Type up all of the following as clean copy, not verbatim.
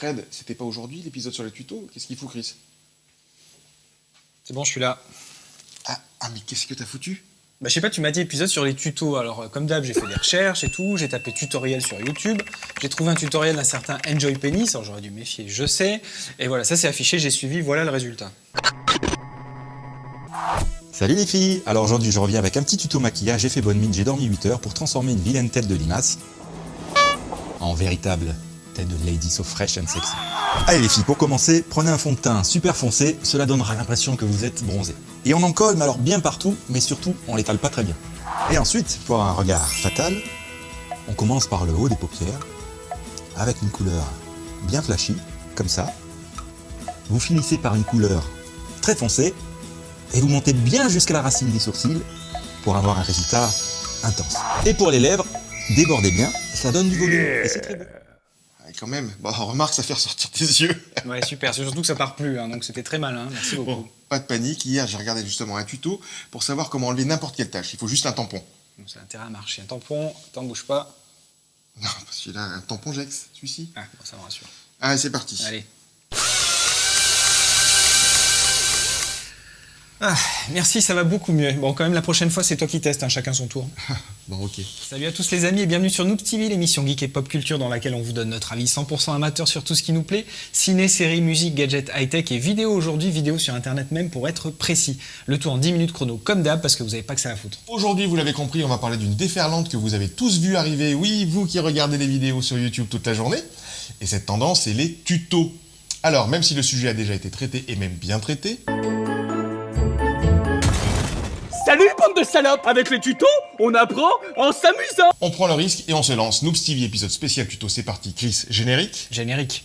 Fred, c'était pas aujourd'hui l'épisode sur les tutos? Qu'est-ce qu'il fout, Chris? C'est bon, je suis là. Mais qu'est-ce que t'as foutu? Bah je sais pas, tu m'as dit épisode sur les tutos. Alors comme d'hab, j'ai fait des recherches et tout, j'ai tapé tutoriel sur YouTube, j'ai trouvé un tutoriel d'un certain Enjoy Penis, alors j'aurais dû me méfier, je sais. Et voilà, ça c'est affiché, j'ai suivi, voilà le résultat. Salut les filles. Alors aujourd'hui je reviens avec un petit tuto maquillage, j'ai fait bonne mine, j'ai dormi 8 heures pour transformer une vilaine tête de limace en véritable tête de lady so fresh and sexy. Allez les filles, pour commencer, prenez un fond de teint super foncé, cela donnera l'impression que vous êtes bronzé. Et on en colle, mais alors bien partout, mais surtout on l'étale pas très bien. Et ensuite, pour un regard fatal, on commence par le haut des paupières, avec une couleur bien flashy, comme ça. Vous finissez par une couleur très foncée, et vous montez bien jusqu'à la racine des sourcils, pour avoir un résultat intense. Et pour les lèvres, débordez bien, ça donne du volume, et c'est très beau. Quand même, remarque, ça fait ressortir tes yeux. Ouais, super, c'est surtout que ça part plus, hein, donc c'était très malin, merci beaucoup. Bon, pas de panique, hier j'ai regardé justement un tuto pour savoir comment enlever n'importe quelle tâche. Il faut juste un tampon. Donc ça a intérêt à marcher. Un tampon, t'en bouge pas. Non, parce qu'il a un tampon Jex, celui-ci. Ah, bon, ça me rassure. Allez, c'est parti. Allez. Merci, ça va beaucoup mieux. Bon, quand même, la prochaine fois, c'est toi qui testes, hein, chacun son tour. Bon, ok. Salut à tous les amis et bienvenue sur Noob TV, l'émission geek et pop culture dans laquelle on vous donne notre avis 100% amateur sur tout ce qui nous plaît. Ciné, séries, musique, gadgets, high-tech et vidéo aujourd'hui, vidéo sur internet même pour être précis. Le tout en 10 minutes chrono, comme d'hab, parce que vous n'avez pas que ça à foutre. Aujourd'hui, vous l'avez compris, on va parler d'une déferlante que vous avez tous vu arriver. Oui, vous qui regardez les vidéos sur YouTube toute la journée. Et cette tendance, c'est les tutos. Alors, même si le sujet a déjà été traité et même bien traité... Salut bande de salopes! Avec les tutos, on apprend en s'amusant! On prend le risque et on se lance. Noob TV, épisode spécial tuto, c'est parti. Chris, générique. Générique.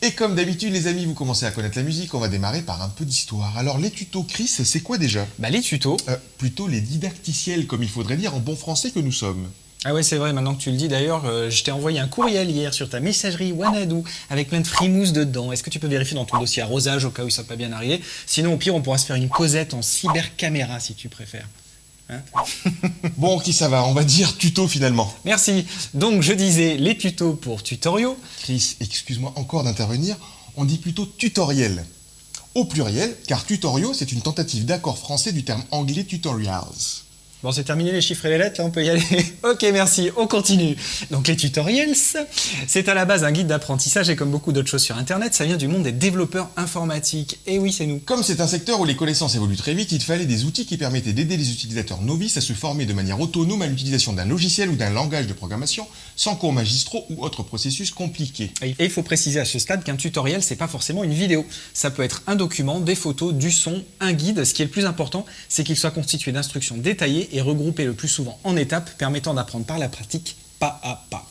Et comme d'habitude, les amis, vous commencez à connaître la musique, on va démarrer par un peu d'histoire. Alors, les tutos, Chris, c'est quoi déjà? Les tutos... Plutôt les didacticiels, comme il faudrait dire en bon français que nous sommes. Ah ouais, c'est vrai, maintenant que tu le dis d'ailleurs, je t'ai envoyé un courriel hier sur ta messagerie Wanadoo avec plein de frimousse dedans. Est-ce que tu peux vérifier dans ton dossier arrosage au cas où ça n'a pas bien arrivé? Sinon, au pire, on pourra se faire une causette en cybercaméra si tu préfères. Hein? Bon, ok, ça va, on va dire tuto finalement. Merci. Donc, je disais les tutos pour tutoriaux. Chris, excuse-moi encore d'intervenir, on dit plutôt tutoriel. Au pluriel, car tutoriaux, c'est une tentative d'accord français du terme anglais tutorials. Bon, c'est terminé les chiffres et les lettres, là, on peut y aller. Ok, merci, on continue. Donc les tutorials, c'est à la base un guide d'apprentissage et comme beaucoup d'autres choses sur Internet, ça vient du monde des développeurs informatiques. Et oui, c'est nous. Comme c'est un secteur où les connaissances évoluent très vite, il fallait des outils qui permettaient d'aider les utilisateurs novices à se former de manière autonome à l'utilisation d'un logiciel ou d'un langage de programmation, sans cours magistraux ou autres processus compliqués. Et il faut préciser à ce stade qu'un tutoriel, c'est pas forcément une vidéo. Ça peut être un document, des photos, du son, un guide. Ce qui est le plus important, c'est qu'il soit constitué d'instructions détaillées et regroupé le plus souvent en étapes permettant d'apprendre par la pratique, pas à pas.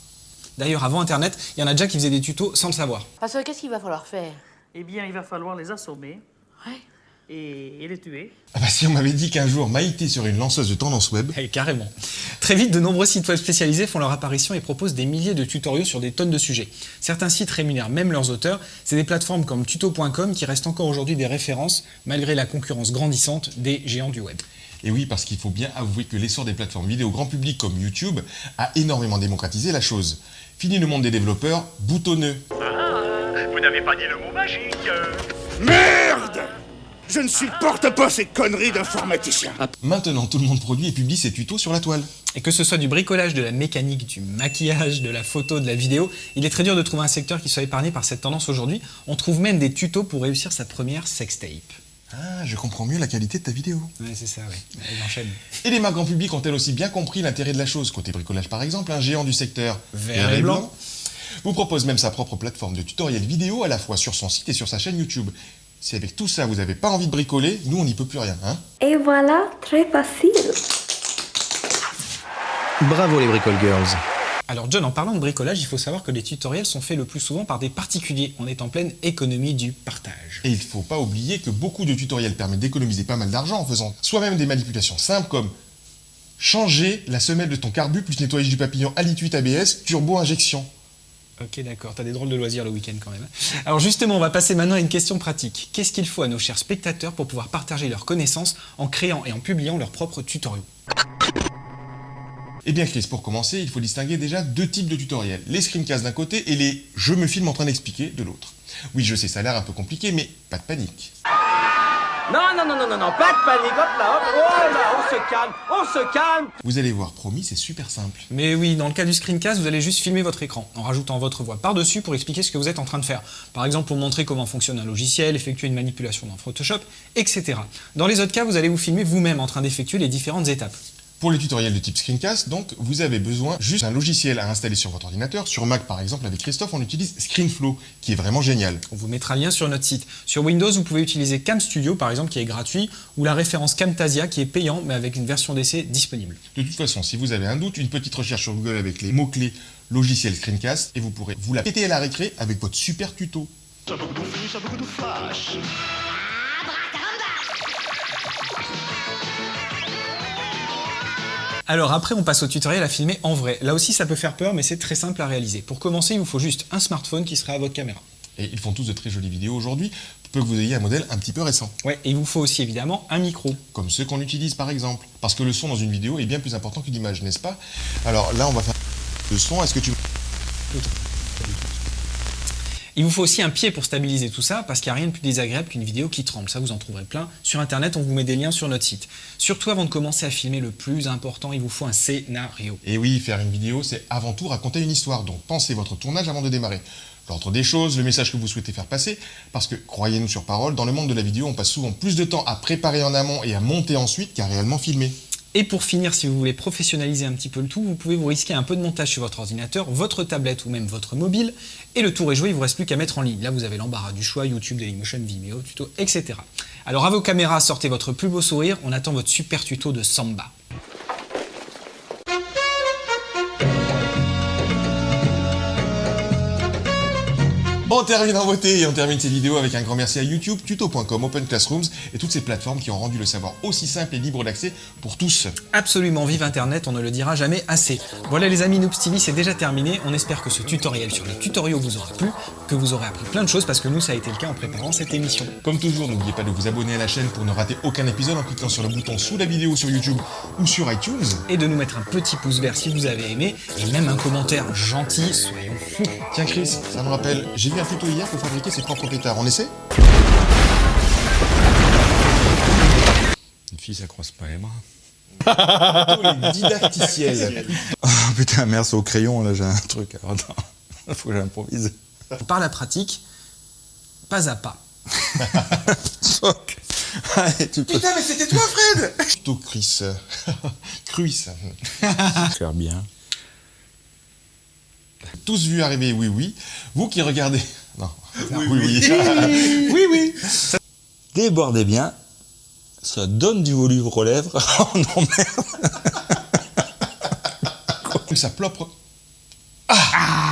D'ailleurs, avant Internet, il y en a déjà qui faisaient des tutos sans le savoir. Parce que qu'est-ce qu'il va falloir faire? Eh bien, il va falloir les assommer Ouais. et les tuer. Si on m'avait dit qu'un jour Maïté serait une lanceuse de tendance web... Carrément. Très vite, de nombreux sites web spécialisés font leur apparition et proposent des milliers de tutoriaux sur des tonnes de sujets. Certains sites rémunèrent même leurs auteurs. C'est des plateformes comme tuto.com qui restent encore aujourd'hui des références malgré la concurrence grandissante des géants du web. Et oui, parce qu'il faut bien avouer que l'essor des plateformes vidéo grand public comme YouTube a énormément démocratisé la chose. Fini le monde des développeurs boutonneux. Vous n'avez pas dit le mot magique. Merde! Je ne supporte pas ces conneries d'informaticiens. Maintenant, tout le monde produit et publie ses tutos sur la toile. Et que ce soit du bricolage, de la mécanique, du maquillage, de la photo, de la vidéo, il est très dur de trouver un secteur qui soit épargné par cette tendance aujourd'hui. On trouve même des tutos pour réussir sa première sextape. Ah, je comprends mieux la qualité de ta vidéo. Ouais, c'est ça, ouais. Allez, j'enchaîne. Et les marques grand public ont-elles aussi bien compris l'intérêt de la chose? Côté bricolage par exemple, un géant du secteur Vert et blanc vous propose même sa propre plateforme de tutoriel vidéo à la fois sur son site et sur sa chaîne YouTube. Si avec tout ça vous n'avez pas envie de bricoler, nous on n'y peut plus rien, hein? Et voilà, très facile. Bravo les Bricole Girls. Alors John, en parlant de bricolage, il faut savoir que les tutoriels sont faits le plus souvent par des particuliers. On est en pleine économie du partage. Et il faut pas oublier que beaucoup de tutoriels permettent d'économiser pas mal d'argent en faisant soi-même des manipulations simples comme changer la semelle de ton carbu plus nettoyage du papillon Alituit ABS turbo injection. Ok, d'accord, t'as des drôles de loisirs le week-end quand même. Alors justement, on va passer maintenant à une question pratique. Qu'est-ce qu'il faut à nos chers spectateurs pour pouvoir partager leurs connaissances en créant et en publiant leurs propres tutoriaux? Eh bien Chris, pour commencer, il faut distinguer déjà deux types de tutoriels. Les screencasts d'un côté et les « je me filme en train d'expliquer » de l'autre. Oui, je sais, ça a l'air un peu compliqué, mais pas de panique. Non, pas de panique, hop là, oh là, on se calme. Vous allez voir, promis, c'est super simple. Mais oui, dans le cas du screencast, vous allez juste filmer votre écran en rajoutant votre voix par-dessus pour expliquer ce que vous êtes en train de faire. Par exemple, pour montrer comment fonctionne un logiciel, effectuer une manipulation dans Photoshop, etc. Dans les autres cas, vous allez vous filmer vous-même en train d'effectuer les différentes étapes. Pour les tutoriels de type screencast, donc, vous avez besoin juste d'un logiciel à installer sur votre ordinateur. Sur Mac, par exemple, avec Christophe, on utilise ScreenFlow, qui est vraiment génial. On vous mettra le lien sur notre site. Sur Windows, vous pouvez utiliser Cam Studio, par exemple, qui est gratuit, ou la référence Camtasia, qui est payant, mais avec une version d'essai disponible. De toute façon, si vous avez un doute, une petite recherche sur Google avec les mots-clés logiciel screencast, et vous pourrez vous la péter à la récré avec votre super tuto. Alors après, on passe au tutoriel à filmer en vrai. Là aussi, ça peut faire peur, mais c'est très simple à réaliser. Pour commencer, il vous faut juste un smartphone qui sera à votre caméra. Et ils font tous de très jolies vidéos aujourd'hui, peu que vous ayez un modèle un petit peu récent. Ouais, et il vous faut aussi évidemment un micro. Comme ceux qu'on utilise par exemple. Parce que le son dans une vidéo est bien plus important que l'image, n'est-ce pas? Alors là, on va faire le son. Est-ce que tu... Il vous faut aussi un pied pour stabiliser tout ça, parce qu'il n'y a rien de plus désagréable qu'une vidéo qui tremble. Ça, vous en trouverez plein. Sur Internet, on vous met des liens sur notre site. Surtout, avant de commencer à filmer, le plus important, il vous faut un scénario. Et oui, faire une vidéo, c'est avant tout raconter une histoire. Donc pensez votre tournage avant de démarrer. L'ordre des choses, le message que vous souhaitez faire passer, parce que, croyez-nous sur parole, dans le monde de la vidéo, on passe souvent plus de temps à préparer en amont et à monter ensuite qu'à réellement filmer. Et pour finir, si vous voulez professionnaliser un petit peu le tout, vous pouvez vous risquer un peu de montage sur votre ordinateur, votre tablette ou même votre mobile, et le tour est joué, il ne vous reste plus qu'à mettre en ligne. Là, vous avez l'embarras du choix, YouTube, Dailymotion, Vimeo, tuto, etc. Alors à vos caméras, sortez votre plus beau sourire, on attend votre super tuto de Samba. On termine en beauté et on termine cette vidéo avec un grand merci à YouTube, tuto.com, Open Classrooms et toutes ces plateformes qui ont rendu le savoir aussi simple et libre d'accès pour tous. Absolument, vive Internet, on ne le dira jamais assez. Voilà les amis, Noobs TV, c'est déjà terminé. On espère que ce tutoriel sur les tutoriaux vous aura plu, que vous aurez appris plein de choses parce que nous, ça a été le cas en préparant cette émission. Comme toujours, n'oubliez pas de vous abonner à la chaîne pour ne rater aucun épisode en cliquant sur le bouton sous la vidéo sur YouTube ou sur iTunes. Et de nous mettre un petit pouce vert si vous avez aimé et même un commentaire gentil, soyons fous. Tiens Chris, ça me rappelle, j'ai vu un tuto hier pour fabriquer ses propres pétards. On essaie? Une fille, ça croise pas les bras. Les didacticiels. Oh putain, merde, c'est au crayon, là, j'ai un truc. Alors, attends, faut que j'improvise. Par la pratique, pas à pas. Choc. Allez, tu peux Putain, mais c'était toi, Fred! Tuto Chris. Cruis. faire bien. Tous vu arriver, oui, oui. Vous qui regardez... Non. Oui, oui. Oui, oui. Débordez bien. Ça donne du volume aux lèvres. Oh non, merde. Sa propre... Ah